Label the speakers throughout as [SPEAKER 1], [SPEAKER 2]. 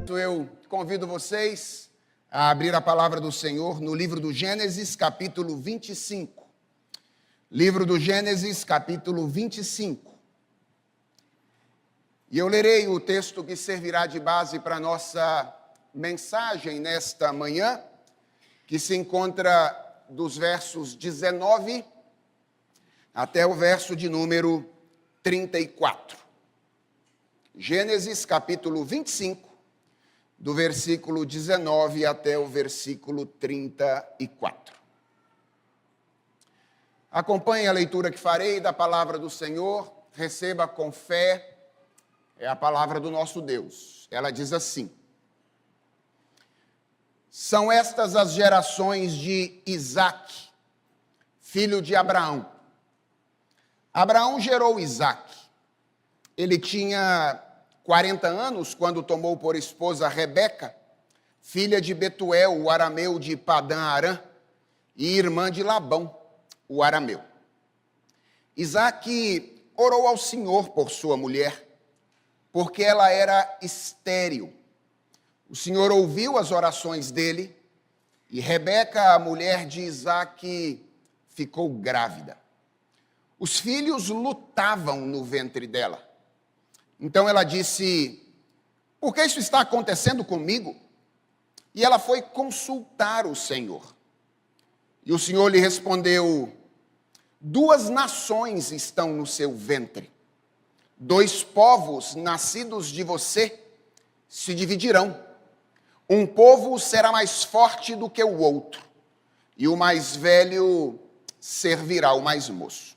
[SPEAKER 1] Eu convido vocês a abrir a palavra do Senhor no livro do Gênesis, capítulo 25. Livro do Gênesis, capítulo 25. E eu lerei o texto que servirá de base para a nossa mensagem nesta manhã, que se encontra dos versos 19 até o verso de número 34. Gênesis, capítulo 25, do versículo 19 até o versículo 34. Acompanhe a leitura que farei da palavra do Senhor, receba com fé, é a palavra do nosso Deus. Ela diz assim: são estas as gerações de Isaque, filho de Abraão. Abraão gerou Isaque. Ele tinha 40 anos quando tomou por esposa Rebeca, filha de Betuel, o arameu de Padã-Arã, e irmã de Labão, o arameu. Isaque orou ao Senhor por sua mulher, porque ela era estéril. O Senhor ouviu as orações dele, e Rebeca, a mulher de Isaque, ficou grávida. Os filhos lutavam no ventre dela. Então ela disse: por que isso está acontecendo comigo? E ela foi consultar o Senhor. E o Senhor lhe respondeu: 2 nações estão no seu ventre. 2 povos nascidos de você se dividirão. Um povo será mais forte do que o outro, e o mais velho servirá o mais moço.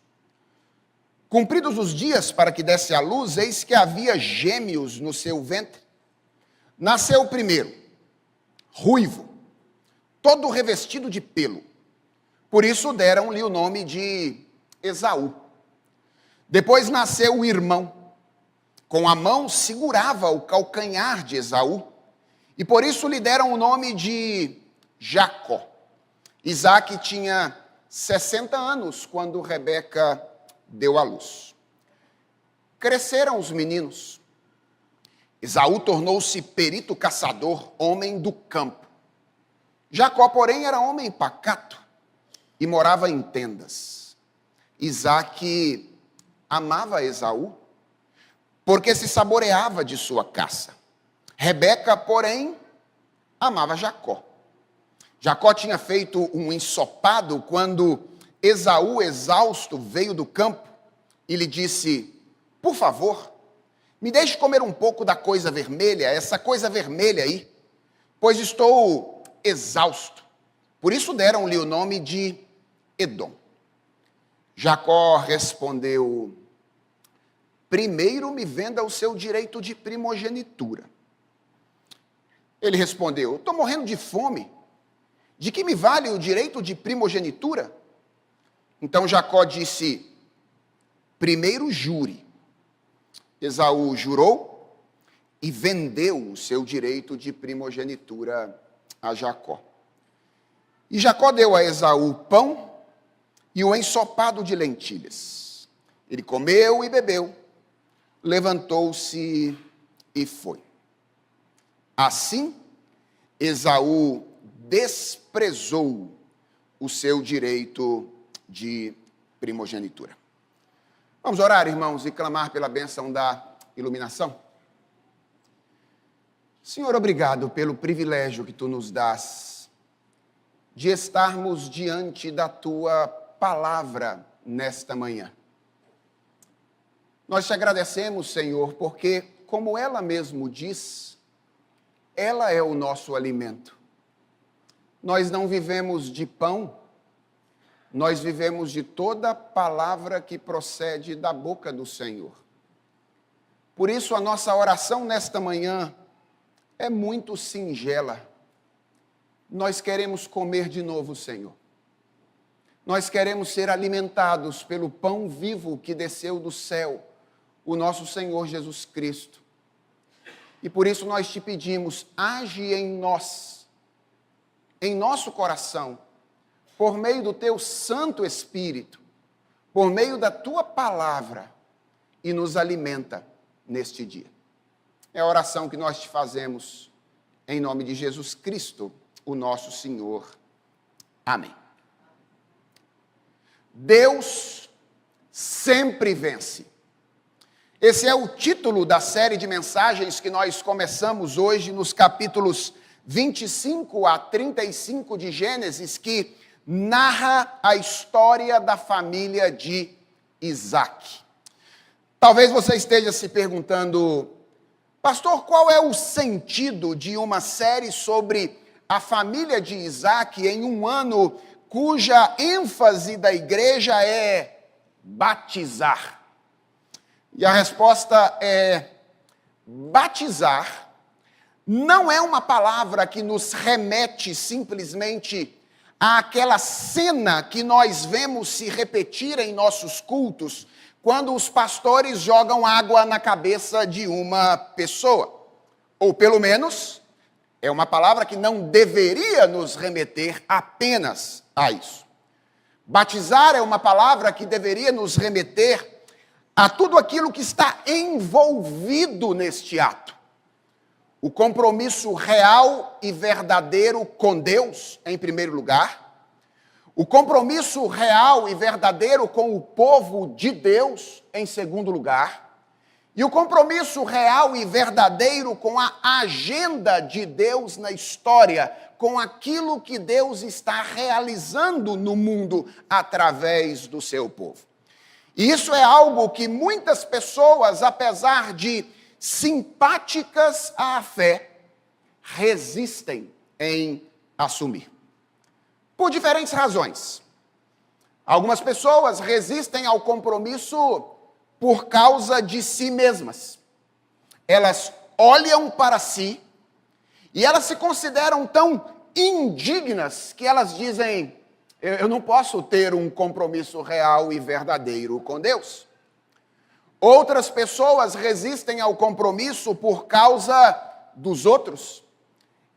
[SPEAKER 1] Cumpridos os dias para que desse à luz, eis que havia gêmeos no seu ventre. Nasceu o primeiro, ruivo, todo revestido de pelo. Por isso deram-lhe o nome de Esaú. Depois nasceu o irmão. Com a mão segurava o calcanhar de Esaú, e por isso lhe deram o nome de Jacó. Isaque tinha 60 anos quando Rebeca deu à luz. Cresceram os meninos. Esaú tornou-se perito caçador, homem do campo. Jacó, porém, era homem pacato e morava em tendas. Isaque amava Esaú, porque se saboreava de sua caça. Rebeca, porém, amava Jacó. Jacó tinha feito um ensopado quando Esaú, exausto, veio do campo e lhe disse: por favor, me deixe comer um pouco da coisa vermelha, essa coisa vermelha aí, pois estou exausto. Por isso deram-lhe o nome de Edom. Jacó respondeu: primeiro me venda o seu direito de primogenitura. Ele respondeu: estou morrendo de fome. De que me vale o direito de primogenitura? Então Jacó disse: primeiro jure. Esaú jurou e vendeu o seu direito de primogenitura a Jacó. E Jacó deu a Esaú pão e o ensopado de lentilhas. Ele comeu e bebeu, levantou-se e foi. Assim, Esaú desprezou o seu direito de primogenitura. Vamos orar, irmãos, e clamar pela bênção da iluminação? Senhor, obrigado pelo privilégio que Tu nos dás de estarmos diante da Tua palavra nesta manhã. Nós te agradecemos, Senhor, porque, como ela mesmo diz, ela é o nosso alimento. Nós não vivemos de pão, nós vivemos de toda palavra que procede da boca do Senhor. Por isso, a nossa oração nesta manhã é muito singela. Nós queremos comer de novo, Senhor. Nós queremos ser alimentados pelo pão vivo que desceu do céu, o nosso Senhor Jesus Cristo. E por isso nós te pedimos, age em nós, em nosso coração, por meio do teu Santo Espírito, por meio da tua palavra, e nos alimenta neste dia. É a oração que nós te fazemos em nome de Jesus Cristo, o nosso Senhor. Amém. Deus sempre vence. Esse é o título da série de mensagens que nós começamos hoje nos capítulos 25 a 35 de Gênesis, que narra a história da família de Isaac. Talvez você esteja se perguntando, pastor, qual é o sentido de uma série sobre a família de Isaac em um ano cuja ênfase da igreja é batizar? E a resposta é: batizar não é uma palavra que nos remete simplesmente àquela cena que nós vemos se repetir em nossos cultos, quando os pastores jogam água na cabeça de uma pessoa. Ou pelo menos, é uma palavra que não deveria nos remeter apenas a isso. Batizar é uma palavra que deveria nos remeter a tudo aquilo que está envolvido neste ato. O compromisso real e verdadeiro com Deus, em primeiro lugar. O compromisso real e verdadeiro com o povo de Deus, em segundo lugar. E o compromisso real e verdadeiro com a agenda de Deus na história, com aquilo que Deus está realizando no mundo através do seu povo. E isso é algo que muitas pessoas, apesar de simpáticas à fé, resistem em assumir. Por diferentes razões. Algumas pessoas resistem ao compromisso por causa de si mesmas. Elas olham para si e elas se consideram tão indignas que elas dizem: eu não posso ter um compromisso real e verdadeiro com Deus. Outras pessoas resistem ao compromisso por causa dos outros.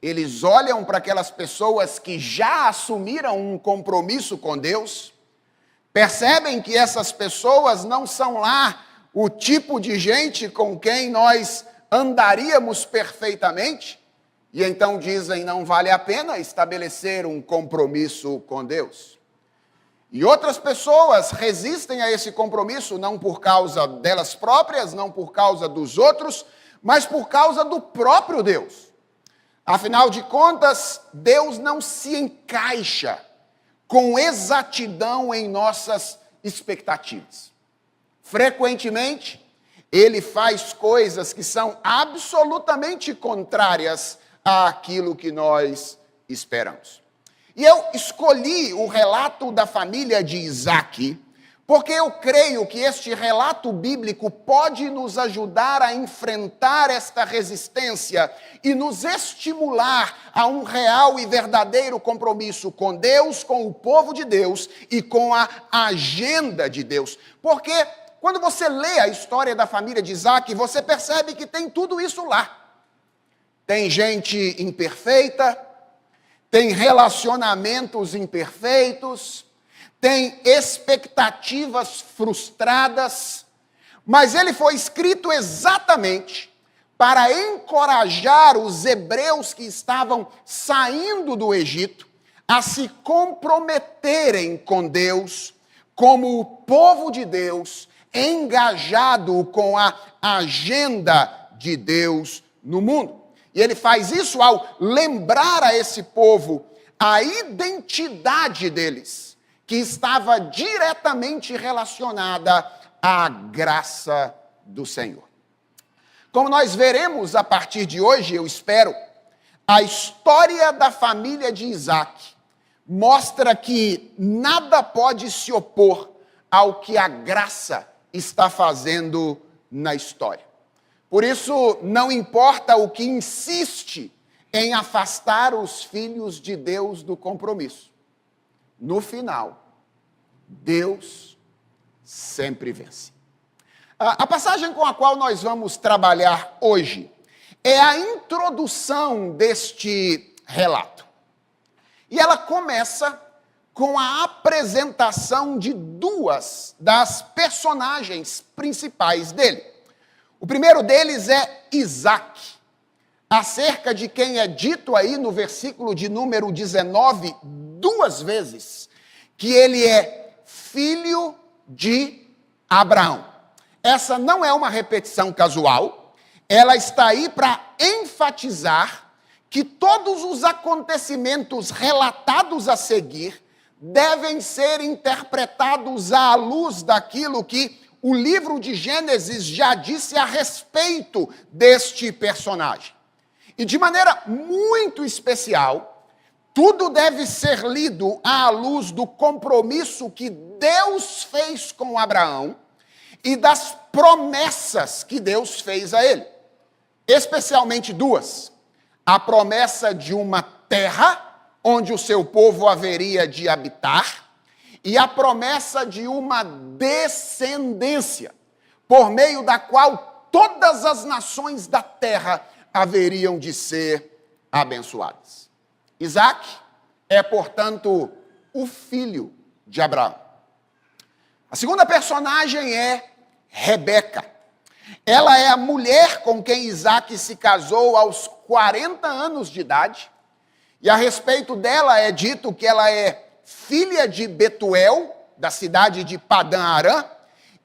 [SPEAKER 1] Eles olham para aquelas pessoas que já assumiram um compromisso com Deus, percebem que essas pessoas não são lá o tipo de gente com quem nós andaríamos perfeitamente, e então dizem: não vale a pena estabelecer um compromisso com Deus. E outras pessoas resistem a esse compromisso não por causa delas próprias, não por causa dos outros, mas por causa do próprio Deus. Afinal de contas, Deus não se encaixa com exatidão em nossas expectativas. Frequentemente, Ele faz coisas que são absolutamente contrárias àquilo que nós esperamos. E eu escolhi o relato da família de Isaac, porque eu creio que este relato bíblico pode nos ajudar a enfrentar esta resistência e nos estimular a um real e verdadeiro compromisso com Deus, com o povo de Deus e com a agenda de Deus. Porque quando você lê a história da família de Isaac, você percebe que tem tudo isso lá. Tem gente imperfeita, tem relacionamentos imperfeitos, tem expectativas frustradas, mas ele foi escrito exatamente para encorajar os hebreus que estavam saindo do Egito a se comprometerem com Deus, como o povo de Deus, engajado com a agenda de Deus no mundo. E ele faz isso ao lembrar a esse povo a identidade deles, que estava diretamente relacionada à graça do Senhor. Como nós veremos a partir de hoje, eu espero, a história da família de Isaac mostra que nada pode se opor ao que a graça está fazendo na história. Por isso, não importa o que insiste em afastar os filhos de Deus do compromisso. No final, Deus sempre vence. A passagem com a qual nós vamos trabalhar hoje é a introdução deste relato. E ela começa com a apresentação de duas das personagens principais dele. O primeiro deles é Isaque, acerca de quem é dito aí no versículo de número 19, 2 vezes, que ele é filho de Abraão. Essa não é uma repetição casual, ela está aí para enfatizar que todos os acontecimentos relatados a seguir devem ser interpretados à luz daquilo que o livro de Gênesis já disse a respeito deste personagem. E de maneira muito especial, tudo deve ser lido à luz do compromisso que Deus fez com Abraão e das promessas que Deus fez a ele. Especialmente duas. A promessa de uma terra onde o seu povo haveria de habitar e a promessa de uma descendência, por meio da qual todas as nações da terra haveriam de ser abençoadas. Isaque é, portanto, o filho de Abraão. A segunda personagem é Rebeca. Ela é a mulher com quem Isaque se casou aos 40 anos de idade, e a respeito dela é dito que ela é filha de Betuel, da cidade de Padã Arã,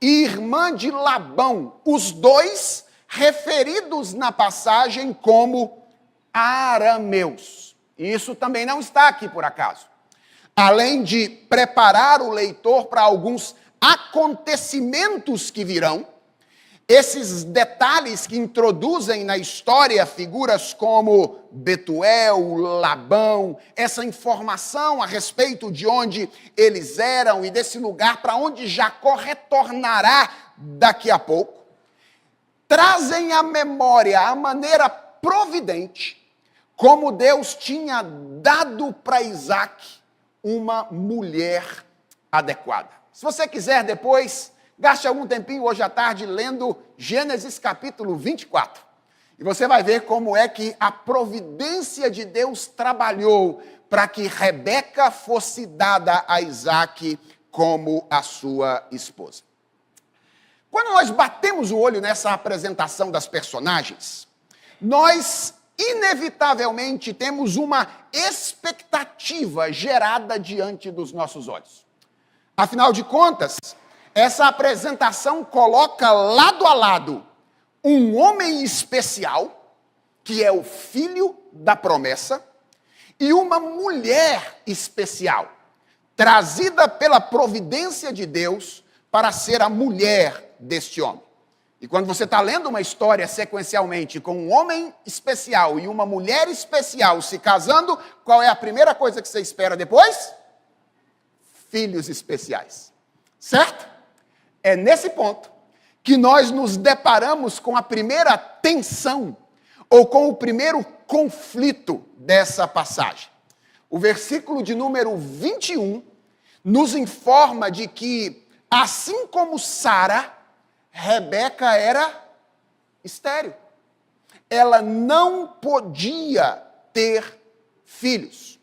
[SPEAKER 1] e irmã de Labão, os dois referidos na passagem como arameus. E isso também não está aqui por acaso. Além de preparar o leitor para alguns acontecimentos que virão, esses detalhes que introduzem na história figuras como Betuel, Labão, essa informação a respeito de onde eles eram e desse lugar para onde Jacó retornará daqui a pouco, trazem à memória a maneira providente como Deus tinha dado para Isaque uma mulher adequada. Se você quiser depois, gaste algum tempinho hoje à tarde lendo Gênesis capítulo 24. E você vai ver como é que a providência de Deus trabalhou para que Rebeca fosse dada a Isaque como a sua esposa. Quando nós batemos o olho nessa apresentação das personagens, nós inevitavelmente temos uma expectativa gerada diante dos nossos olhos. Afinal de contas, essa apresentação coloca lado a lado um homem especial, que é o filho da promessa, e uma mulher especial, trazida pela providência de Deus para ser a mulher deste homem. E quando você está lendo uma história sequencialmente com um homem especial e uma mulher especial se casando, qual é a primeira coisa que você espera depois? Filhos especiais. Certo? É nesse ponto que nós nos deparamos com a primeira tensão, ou com o primeiro conflito dessa passagem. O versículo de número 21 nos informa de que, assim como Sara, Rebeca era estéril. Ela não podia ter filhos.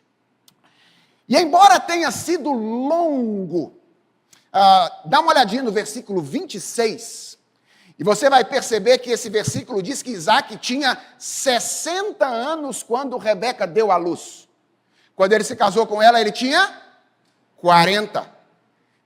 [SPEAKER 1] E embora tenha sido longo, dá uma olhadinha no versículo 26, e você vai perceber que esse versículo diz que Isaque tinha 60 anos quando Rebeca deu à luz. Quando ele se casou com ela, ele tinha 40.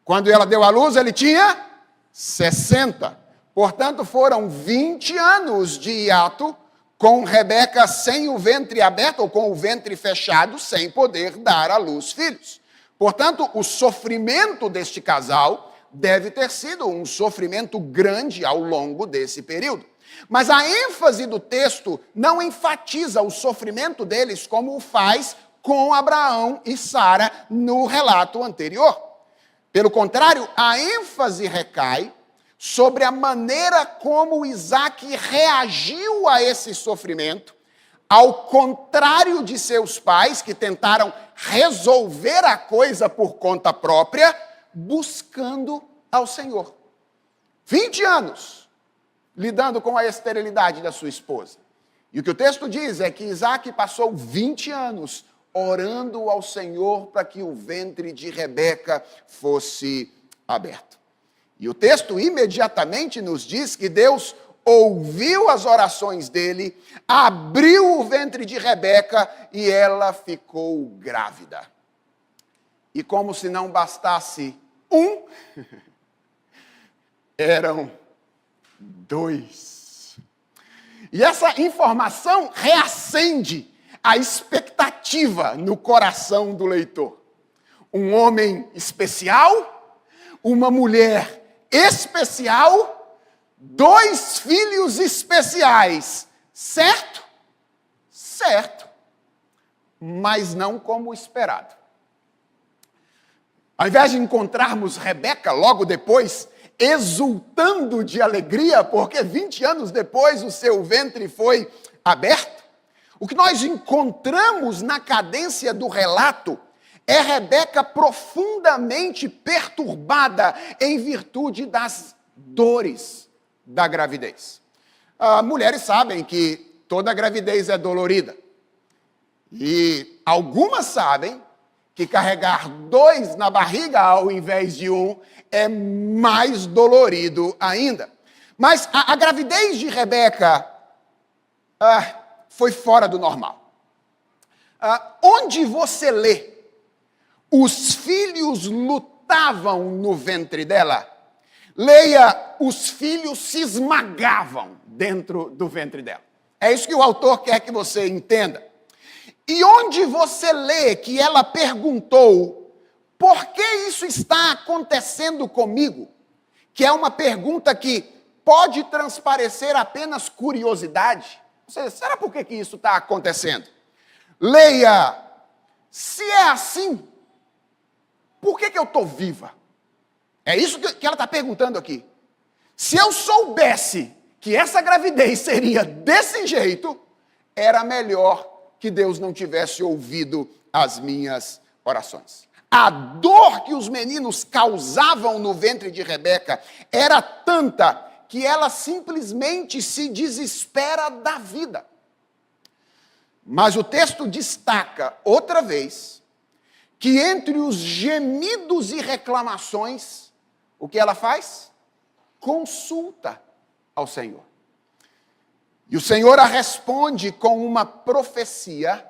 [SPEAKER 1] Quando ela deu à luz, ele tinha 60. Portanto, foram 20 anos de hiato com Rebeca sem o ventre aberto, ou com o ventre fechado, sem poder dar à luz filhos. Portanto, o sofrimento deste casal deve ter sido um sofrimento grande ao longo desse período. Mas a ênfase do texto não enfatiza o sofrimento deles como o faz com Abraão e Sara no relato anterior. Pelo contrário, a ênfase recai sobre a maneira como Isaque reagiu a esse sofrimento, ao contrário de seus pais, que tentaram resolver a coisa por conta própria, buscando ao Senhor. 20 anos lidando com a esterilidade da sua esposa. E o que o texto diz é que Isaque passou 20 anos orando ao Senhor para que o ventre de Rebeca fosse aberto. E o texto imediatamente nos diz que Deus ouviu as orações dele, abriu o ventre de Rebeca e ela ficou grávida. E como se não bastasse eram 2. E essa informação reacende a expectativa no coração do leitor. Um homem especial, uma mulher especial, 2 filhos especiais. Certo? Certo. Mas não como esperado. Ao invés de encontrarmos Rebeca logo depois, exultando de alegria, porque 20 anos depois o seu ventre foi aberto, o que nós encontramos na cadência do relato é Rebeca profundamente perturbada em virtude das dores da gravidez. Mulheres sabem que toda gravidez é dolorida. E algumas sabem que carregar 2 na barriga ao invés de 1 é mais dolorido ainda. Mas a gravidez de Rebeca foi fora do normal. Onde você lê, os filhos lutavam no ventre dela, leia, os filhos se esmagavam dentro do ventre dela. É isso que o autor quer que você entenda. E onde você lê que ela perguntou, por que isso está acontecendo comigo? Que é uma pergunta que pode transparecer apenas curiosidade. Ou seja, será por que isso está acontecendo? Leia, se é assim, por que eu estou viva? É isso que ela está perguntando aqui. Se eu soubesse que essa gravidez seria desse jeito, era melhor que Deus não tivesse ouvido as minhas orações. A dor que os meninos causavam no ventre de Rebeca era tanta que ela simplesmente se desespera da vida. Mas o texto destaca, outra vez, que entre os gemidos e reclamações, o que ela faz? Consulta ao Senhor. E o Senhor a responde com uma profecia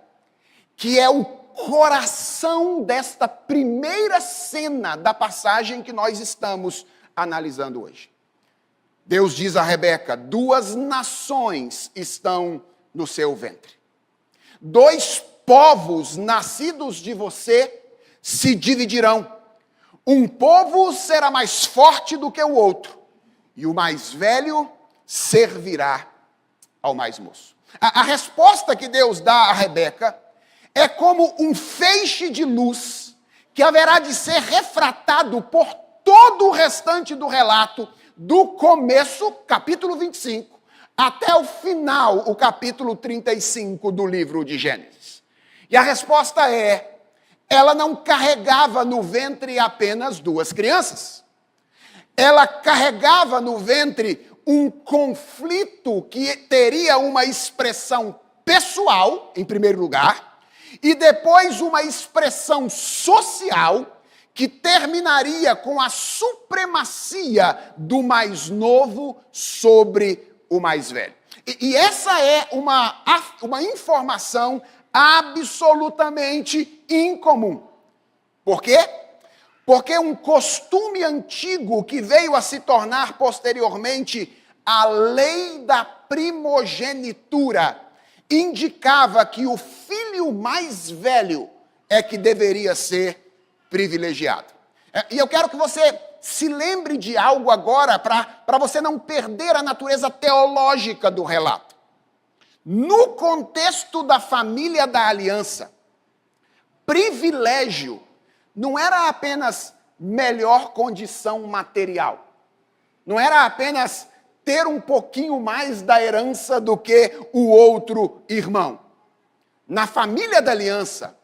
[SPEAKER 1] que é o coração desta primeira cena da passagem que nós estamos analisando hoje. Deus diz a Rebeca: 2 nações estão no seu ventre. 2 povos nascidos de você se dividirão. Um povo será mais forte do que o outro, e o mais velho servirá ao mais moço. A resposta que Deus dá a Rebeca é como um feixe de luz que haverá de ser refratado por todo o restante do relato, do começo, capítulo 25, até o final, o capítulo 35 do livro de Gênesis. E a resposta é: ela não carregava no ventre apenas 2 crianças. Ela carregava no ventre um conflito que teria uma expressão pessoal, em primeiro lugar, e depois uma expressão social que terminaria com a supremacia do mais novo sobre o mais velho. E essa é uma informação absolutamente incomum. Por quê? Porque um costume antigo que veio a se tornar posteriormente a lei da primogenitura indicava que o filho mais velho é que deveria ser privilegiado. E eu quero que você se lembre de algo agora para você não perder a natureza teológica do relato. No contexto da família da aliança, privilégio não era apenas melhor condição material. Não era apenas ter um pouquinho mais da herança do que o outro irmão. Na família da aliança,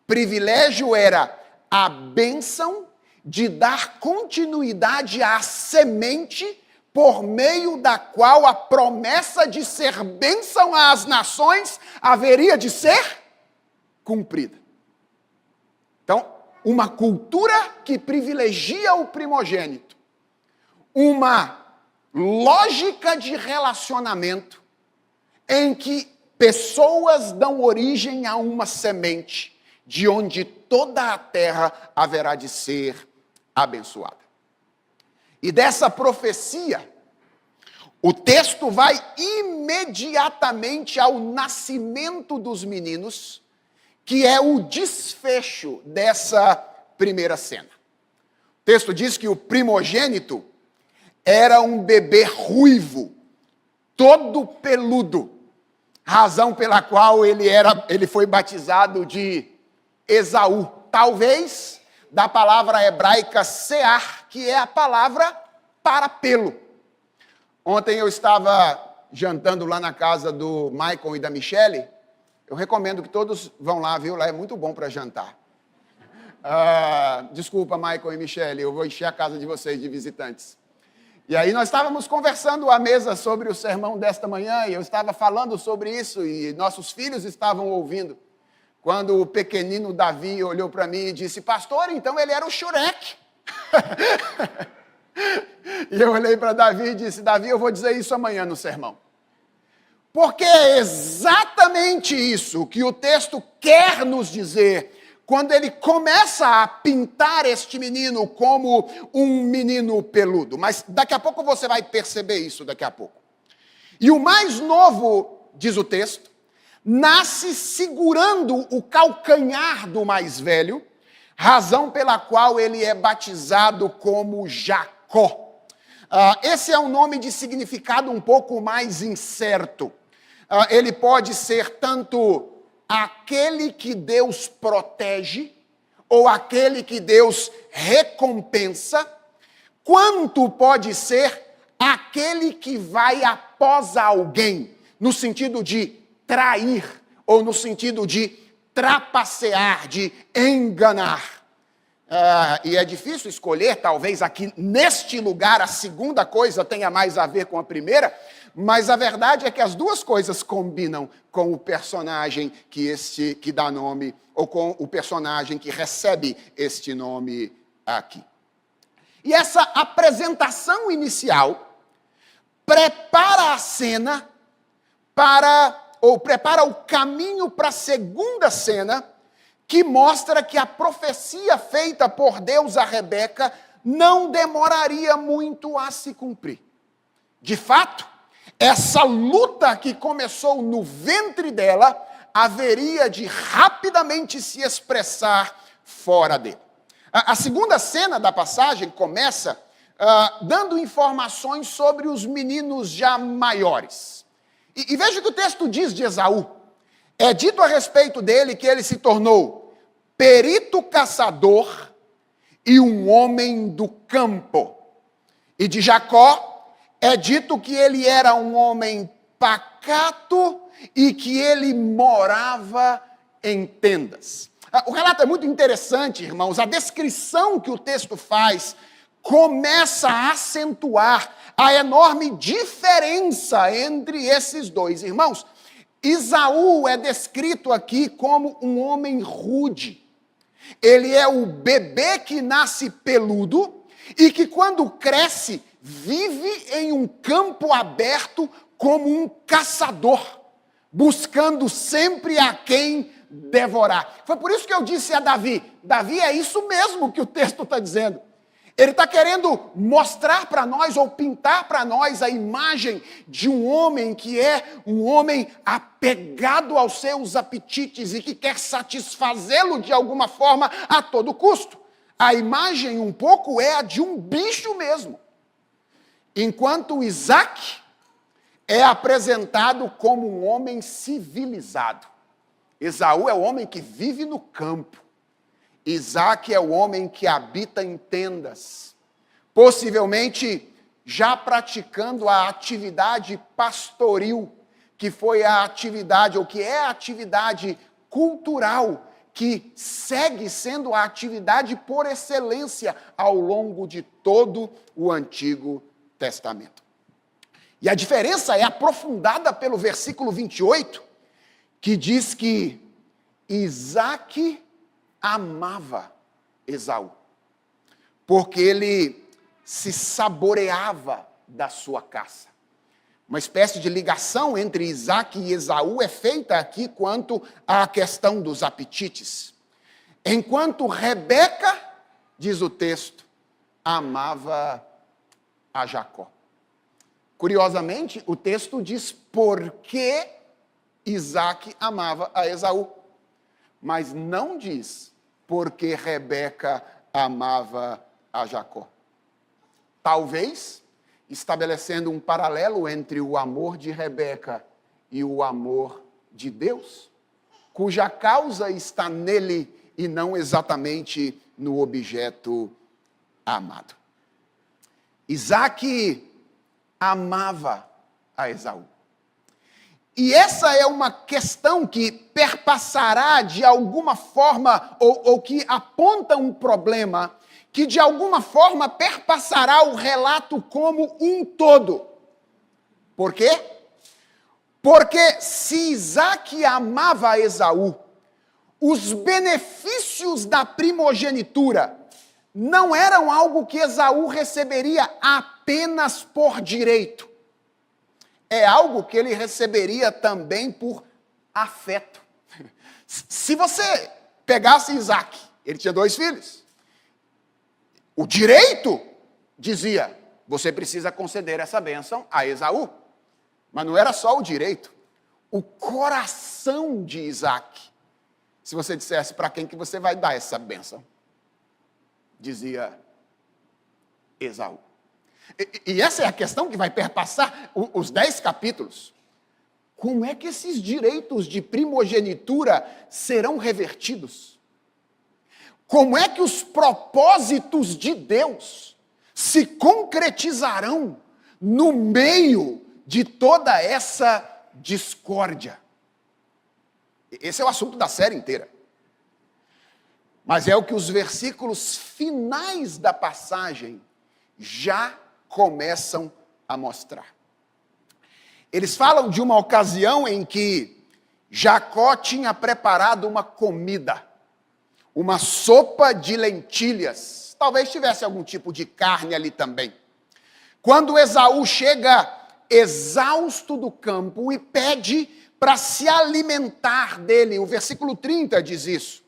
[SPEAKER 1] privilégio era a bênção de dar continuidade à semente por meio da qual a promessa de ser bênção às nações haveria de ser cumprida. Então, uma cultura que privilegia o primogênito, uma lógica de relacionamento em que pessoas dão origem a uma semente, de onde toda a terra haverá de ser abençoada. E dessa profecia, o texto vai imediatamente ao nascimento dos meninos, que é o desfecho dessa primeira cena. O texto diz que o primogênito era um bebê ruivo, todo peludo, razão pela qual ele foi batizado de Esaú. Talvez da palavra hebraica sear, que é a palavra para pelo. Ontem eu estava jantando lá na casa do Michael e da Michele. Eu recomendo que todos vão lá, viu? Lá é muito bom para jantar. Desculpa, Michael e Michele, eu vou encher a casa de vocês de visitantes. E aí nós estávamos conversando à mesa sobre o sermão desta manhã, e eu estava falando sobre isso, e nossos filhos estavam ouvindo. Quando o pequenino Davi olhou para mim e disse: pastor, então ele era o Shurek. E eu olhei para Davi e disse: Davi, eu vou dizer isso amanhã no sermão. Porque é exatamente isso que o texto quer nos dizer quando ele começa a pintar este menino como um menino peludo. Mas daqui a pouco você vai perceber isso daqui a pouco. E o mais novo, diz o texto, nasce segurando o calcanhar do mais velho, razão pela qual ele é batizado como Jacó. Esse é um nome de significado um pouco mais incerto. Ele pode ser tanto aquele que Deus protege, ou aquele que Deus recompensa, quanto pode ser aquele que vai após alguém, no sentido de trair, ou no sentido de trapacear, de enganar. E é difícil escolher, talvez aqui neste lugar a segunda coisa tenha mais a ver com a primeira, mas a verdade é que as duas coisas combinam com o personagem que dá nome, ou com o personagem que recebe este nome aqui. E essa apresentação inicial prepara a cena prepara o caminho para a segunda cena, que mostra que a profecia feita por Deus a Rebeca não demoraria muito a se cumprir. De fato, essa luta que começou no ventre dela haveria de rapidamente se expressar fora dele. A segunda cena da passagem começa dando informações sobre os meninos já maiores. E veja o que o texto diz de Esaú. É dito a respeito dele que ele se tornou perito caçador e um homem do campo. E de Jacó é dito que ele era um homem pacato e que ele morava em tendas. O relato é muito interessante, irmãos. A descrição que o texto faz começa a acentuar a enorme diferença entre esses dois irmãos. Esaú é descrito aqui como um homem rude. Ele é o bebê que nasce peludo e que, quando cresce, vive em um campo aberto como um caçador, buscando sempre a quem devorar. Foi por isso que eu disse a Davi: Davi, é isso mesmo que o texto está dizendo. Ele está querendo mostrar para nós, ou pintar para nós, a imagem de um homem que é um homem apegado aos seus apetites e que quer satisfazê-lo de alguma forma a todo custo. A imagem um pouco é a de um bicho mesmo. Enquanto Isaac é apresentado como um homem civilizado. Esaú é o homem que vive no campo. Isaac é o homem que habita em tendas, possivelmente já praticando a atividade pastoril, que foi a atividade, ou que é a atividade cultural, que segue sendo a atividade por excelência ao longo de todo o Antigo Testamento. E a diferença é aprofundada pelo versículo 28, que diz que Isaac amava Esaú, porque ele se saboreava da sua caça. Uma espécie de ligação entre Isaque e Esaú é feita aqui quanto à questão dos apetites. Enquanto Rebeca, diz o texto, amava a Jacó. Curiosamente, o texto diz por que Isaque amava a Esaú, mas não diz por que Rebeca amava a Jacó. Talvez estabelecendo um paralelo entre o amor de Rebeca e o amor de Deus, cuja causa está nele e não exatamente no objeto amado. Isaque amava a Esaú. E essa é uma questão que perpassará de alguma forma, ou que aponta um problema, que de alguma forma perpassará o relato como um todo. Por quê? Porque se Isaque amava a Esaú, os benefícios da primogenitura não eram algo que Esaú receberia apenas por direito. É algo que ele receberia também por afeto. Se você pegasse Isaque, ele tinha 2 filhos. O direito dizia, você precisa conceder essa bênção a Esaú. Mas não era só o direito. O coração de Isaque. Se você dissesse para quem que você vai dar essa bênção, dizia Esaú. E essa é a questão que vai perpassar os 10 capítulos. Como é que esses direitos de primogenitura serão revertidos? Como é que os propósitos de Deus se concretizarão no meio de toda essa discórdia? Esse é o assunto da série inteira. Mas é o que os versículos finais da passagem já começam a mostrar. Eles falam de uma ocasião em que Jacó tinha preparado uma comida, uma sopa de lentilhas, talvez tivesse algum tipo de carne ali também. Quando Esaú chega exausto do campo e pede para se alimentar dele, o versículo 30 diz isso.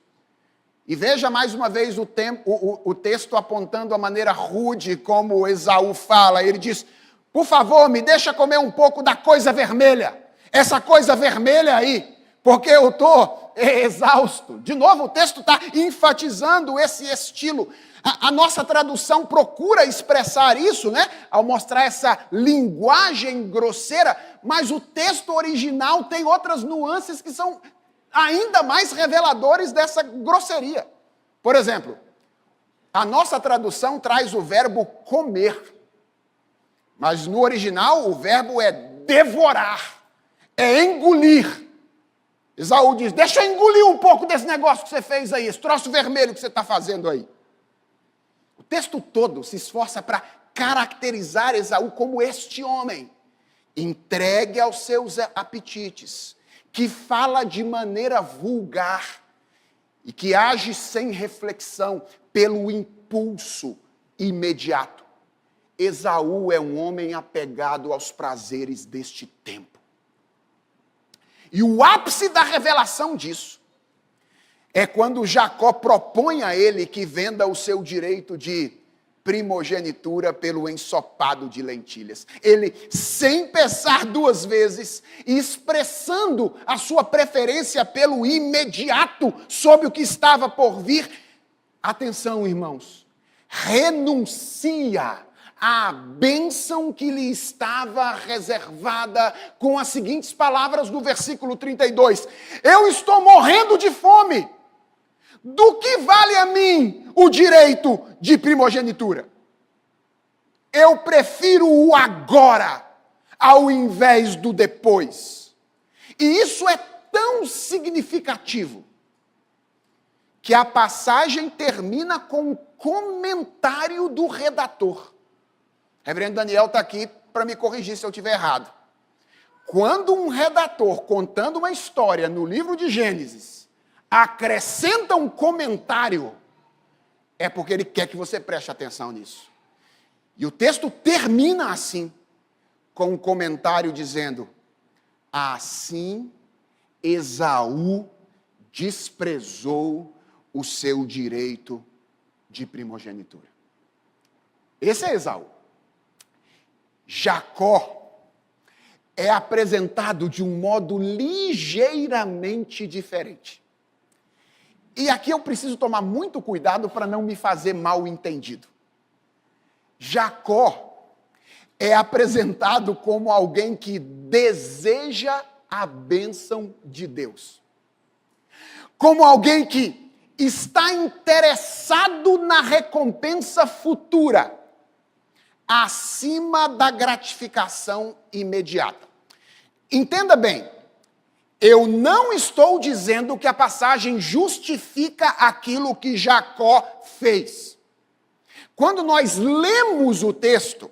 [SPEAKER 1] E veja mais uma vez o texto apontando a maneira rude como Esaú fala. Ele diz, por favor, me deixa comer um pouco da coisa vermelha. Essa coisa vermelha aí, porque eu estou exausto. De novo, o texto está enfatizando esse estilo. A nossa tradução procura expressar isso, né? Ao mostrar essa linguagem grosseira, mas o texto original tem outras nuances que são ainda mais reveladores dessa grosseria. Por exemplo, a nossa tradução traz o verbo comer, mas no original o verbo é devorar, é engolir. Esaú diz, deixa eu engolir um pouco desse negócio que você fez aí, esse troço vermelho que você está fazendo aí. O texto todo se esforça para caracterizar Esaú como este homem, entregue aos seus apetites, que fala de maneira vulgar e que age sem reflexão pelo impulso imediato. Esaú é um homem apegado aos prazeres deste tempo. E o ápice da revelação disso é quando Jacó propõe a ele que venda o seu direito de primogenitura pelo ensopado de lentilhas. Ele, sem pensar 2 vezes, expressando a sua preferência pelo imediato sobre o que estava por vir, atenção, irmãos, renuncia à bênção que lhe estava reservada com as seguintes palavras do versículo 32. Eu estou morrendo de fome. Do que vale a mim o direito de primogenitura? Eu prefiro o agora ao invés do depois. E isso é tão significativo que a passagem termina com um comentário do redator. Reverendo Daniel está aqui para me corrigir se eu estiver errado. Quando um redator, contando uma história no livro de Gênesis, acrescenta um comentário, é porque ele quer que você preste atenção nisso. E o texto termina assim, com um comentário dizendo: assim Esaú desprezou o seu direito de primogenitura. Esse é Esaú. Jacó é apresentado de um modo ligeiramente diferente. E aqui eu preciso tomar muito cuidado para não me fazer mal entendido. Jacó é apresentado como alguém que deseja a bênção de Deus. Como alguém que está interessado na recompensa futura, acima da gratificação imediata. Entenda bem, eu não estou dizendo que a passagem justifica aquilo que Jacó fez. Quando nós lemos o texto,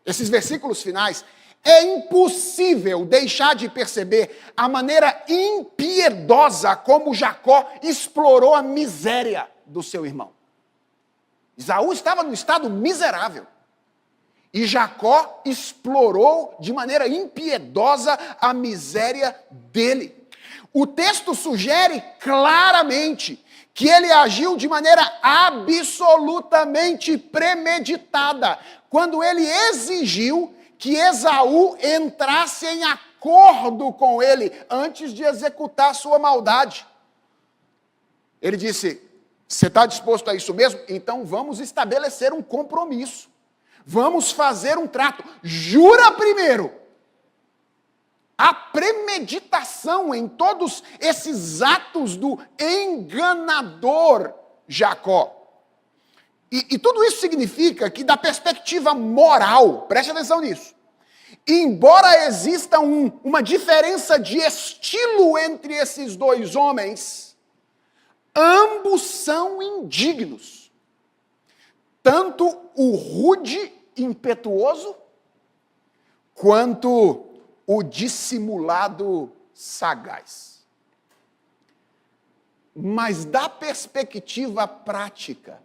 [SPEAKER 1] esses versículos finais, é impossível deixar de perceber a maneira impiedosa como Jacó explorou a miséria do seu irmão. Esaú estava no estado miserável. E Jacó explorou de maneira impiedosa a miséria dele. O texto sugere claramente que ele agiu de maneira absolutamente premeditada, quando ele exigiu que Esaú entrasse em acordo com ele antes de executar sua maldade. Ele disse: você está disposto a isso mesmo? Então vamos estabelecer um compromisso. Vamos fazer um trato. Jura primeiro. A premeditação em todos esses atos do enganador Jacó. E tudo isso significa que, da perspectiva moral, preste atenção nisso, embora exista uma diferença de estilo entre esses dois homens, ambos são indignos. Tanto o rude, impetuoso, quanto o dissimulado, sagaz. Mas da perspectiva prática,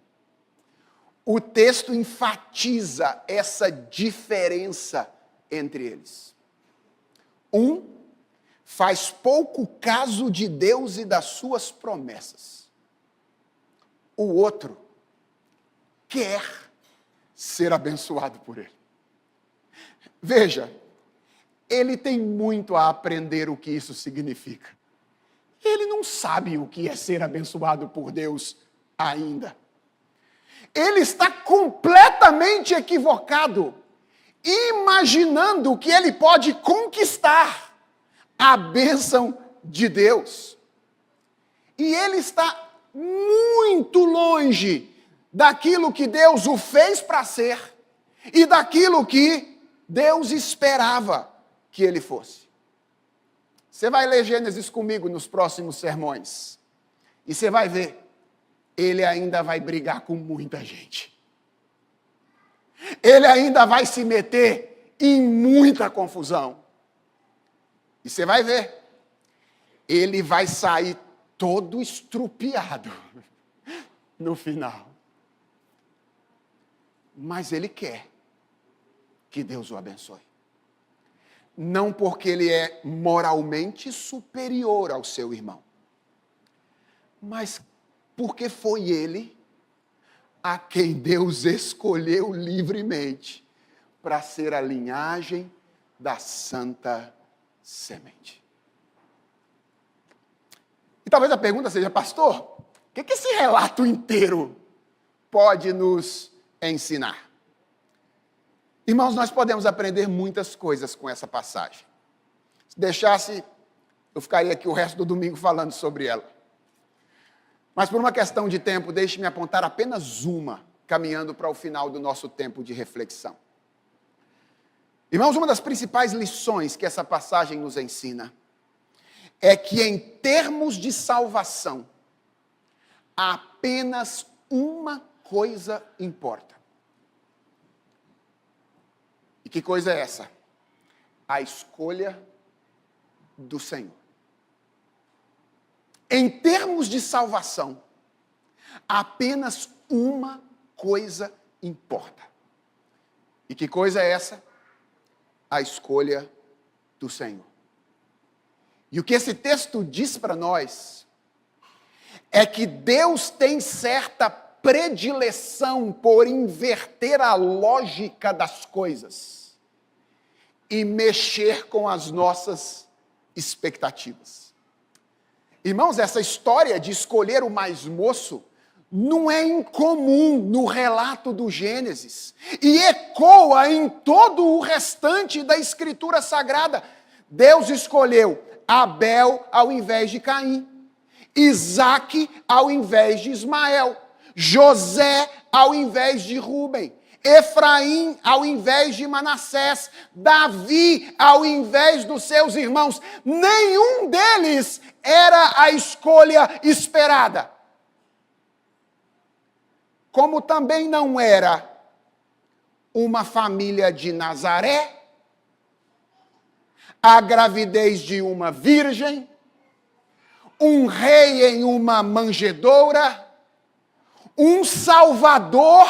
[SPEAKER 1] o texto enfatiza essa diferença entre eles. Um faz pouco caso de Deus e das suas promessas. O outro quer ser abençoado por ele. Veja, ele tem muito a aprender o que isso significa. Ele não sabe o que é ser abençoado por Deus ainda. Ele está completamente equivocado, imaginando que ele pode conquistar a bênção de Deus. E ele está muito longe daquilo que Deus o fez para ser e daquilo que Deus esperava que ele fosse. Você vai ler Gênesis comigo nos próximos sermões e você vai ver, ele ainda vai brigar com muita gente. Ele ainda vai se meter em muita confusão. E você vai ver, ele vai sair todo estrupiado no final. Mas ele quer que Deus o abençoe. Não porque ele é moralmente superior ao seu irmão, mas porque foi ele a quem Deus escolheu livremente para ser a linhagem da santa semente. E talvez a pergunta seja: pastor, o que esse relato inteiro pode nos ensinar? Irmãos, nós podemos aprender muitas coisas com essa passagem. Se deixasse, eu ficaria aqui o resto do domingo falando sobre ela. Mas por uma questão de tempo, deixe-me apontar apenas uma, caminhando para o final do nosso tempo de reflexão. Irmãos, uma das principais lições que essa passagem nos ensina é que, em termos de salvação, apenas uma coisa importa. E que coisa é essa? A escolha do Senhor. Em termos de salvação, apenas uma coisa importa. E que coisa é essa? A escolha do Senhor. E o que esse texto diz para nós é que Deus tem certa predileção por inverter a lógica das coisas e mexer com as nossas expectativas. Irmãos, essa história de escolher o mais moço não é incomum no relato do Gênesis e ecoa em todo o restante da Escritura Sagrada. Deus escolheu Abel ao invés de Caim, Isaque ao invés de Ismael, José ao invés de Rúben, Efraim ao invés de Manassés, Davi ao invés dos seus irmãos. Nenhum deles era a escolha esperada. Como também não era uma família de Nazaré, a gravidez de uma virgem, um rei em uma manjedoura, um salvador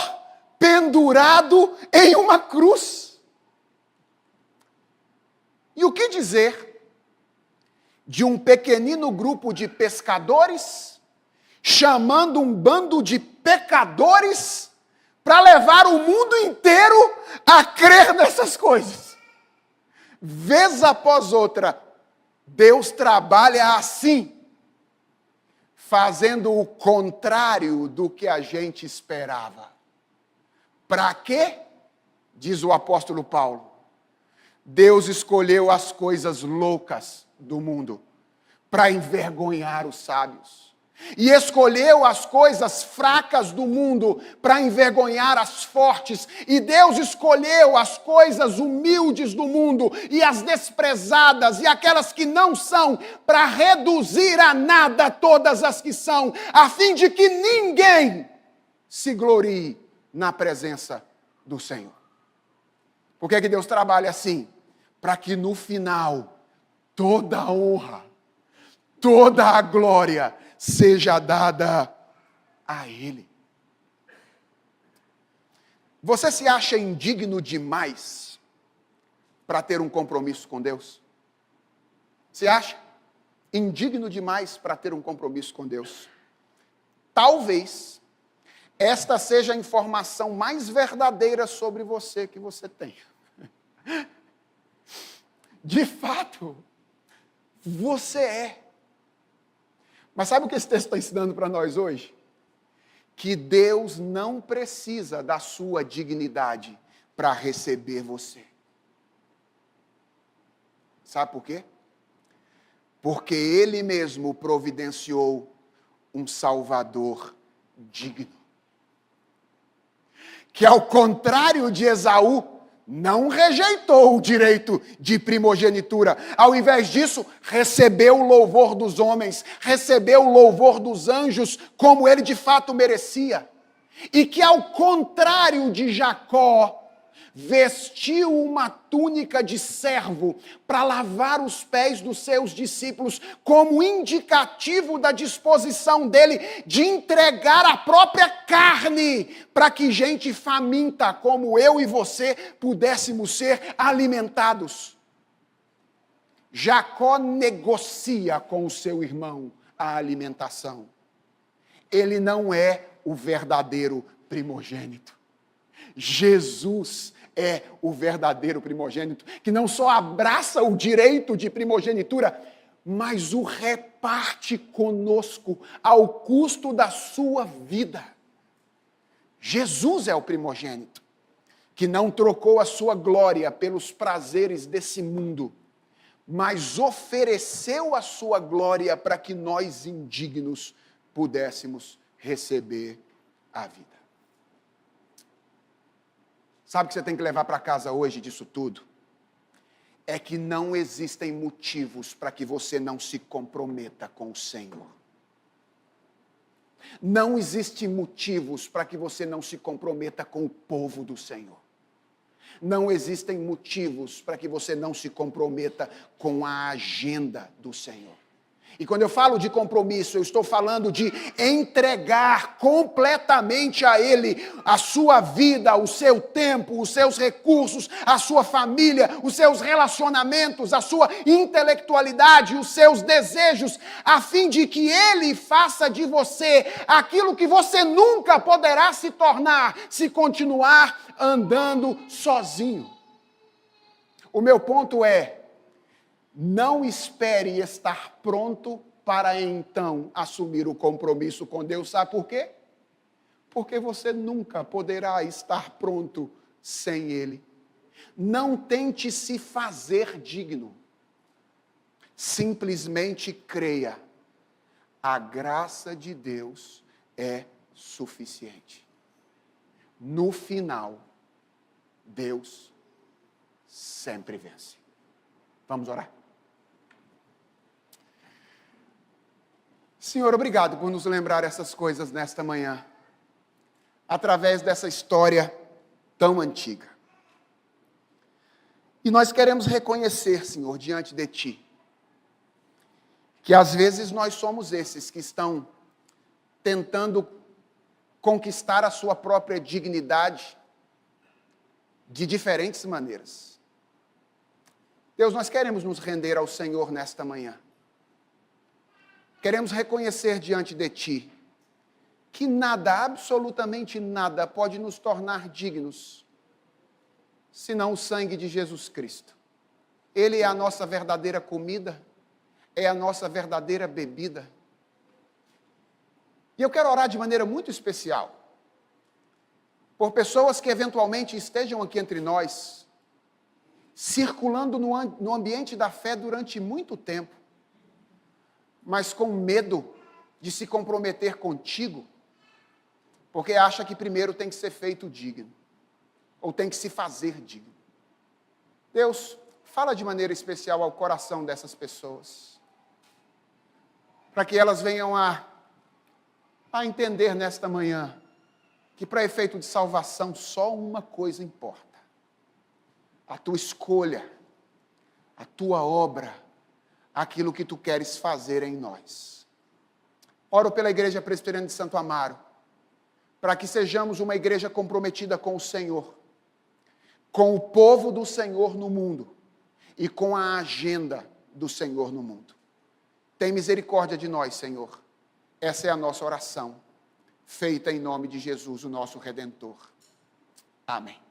[SPEAKER 1] pendurado em uma cruz. E o que dizer de um pequenino grupo de pescadores chamando um bando de pecadores para levar o mundo inteiro a crer nessas coisas? Vez após outra, Deus trabalha assim, fazendo o contrário do que a gente esperava. Para quê? Diz o apóstolo Paulo. Deus escolheu as coisas loucas do mundo para envergonhar os sábios. E escolheu as coisas fracas do mundo para envergonhar as fortes. E Deus escolheu as coisas humildes do mundo e as desprezadas e aquelas que não são para reduzir a nada todas as que são, a fim de que ninguém se glorie na presença do Senhor. Por que Deus trabalha assim? Para que no final toda a honra, toda a glória seja dada a Ele. Você se acha indigno demais para ter um compromisso com Deus? Se acha indigno demais para ter um compromisso com Deus? Talvez esta seja a informação mais verdadeira sobre você que você tem. De fato, você é. Mas sabe o que esse texto está ensinando para nós hoje? Que Deus não precisa da sua dignidade para receber você. Sabe por quê? Porque Ele mesmo providenciou um Salvador digno. Que ao contrário de Esaú, não rejeitou o direito de primogenitura. Ao invés disso, recebeu o louvor dos homens, recebeu o louvor dos anjos, como ele de fato merecia. E que ao contrário de Jacó, vestiu uma túnica de servo para lavar os pés dos seus discípulos, como indicativo da disposição dele de entregar a própria carne, para que gente faminta como eu e você pudéssemos ser alimentados. Jacó negocia com o seu irmão a alimentação. Ele não é o verdadeiro primogênito. Jesus é o verdadeiro primogênito, que não só abraça o direito de primogenitura, mas o reparte conosco ao custo da sua vida. Jesus é o primogênito, que não trocou a sua glória pelos prazeres desse mundo, mas ofereceu a sua glória para que nós, indignos, pudéssemos receber a vida. Sabe o que você tem que levar para casa hoje disso tudo? É que não existem motivos para que você não se comprometa com o Senhor. Não existem motivos para que você não se comprometa com o povo do Senhor. Não existem motivos para que você não se comprometa com a agenda do Senhor. E quando eu falo de compromisso, eu estou falando de entregar completamente a Ele a sua vida, o seu tempo, os seus recursos, a sua família, os seus relacionamentos, a sua intelectualidade, os seus desejos, a fim de que Ele faça de você aquilo que você nunca poderá se tornar se continuar andando sozinho. O meu ponto é: não espere estar pronto para então assumir o compromisso com Deus. Sabe por quê? Porque você nunca poderá estar pronto sem Ele. Não tente se fazer digno. Simplesmente creia. A graça de Deus é suficiente. No final, Deus sempre vence. Vamos orar? Senhor, obrigado por nos lembrar essas coisas nesta manhã, através dessa história tão antiga. E nós queremos reconhecer, Senhor, diante de Ti, que às vezes nós somos esses que estão tentando conquistar a sua própria dignidade de diferentes maneiras. Deus, nós queremos nos render ao Senhor nesta manhã. Queremos reconhecer diante de Ti que nada, absolutamente nada, pode nos tornar dignos, senão o sangue de Jesus Cristo. Ele é a nossa verdadeira comida, é a nossa verdadeira bebida. E eu quero orar de maneira muito especial por pessoas que eventualmente estejam aqui entre nós, circulando no ambiente da fé durante muito tempo, mas com medo de se comprometer contigo, porque acha que primeiro tem que ser feito digno, ou tem que se fazer digno. Deus, fala de maneira especial ao coração dessas pessoas, para que elas venham a entender nesta manhã que para efeito de salvação só uma coisa importa: a tua escolha, a tua obra, aquilo que tu queres fazer em nós. Oro pela Igreja Presbiteriana de Santo Amaro, para que sejamos uma igreja comprometida com o Senhor, com o povo do Senhor no mundo e com a agenda do Senhor no mundo. Tem misericórdia de nós, Senhor. Essa é a nossa oração, feita em nome de Jesus, o nosso Redentor. Amém.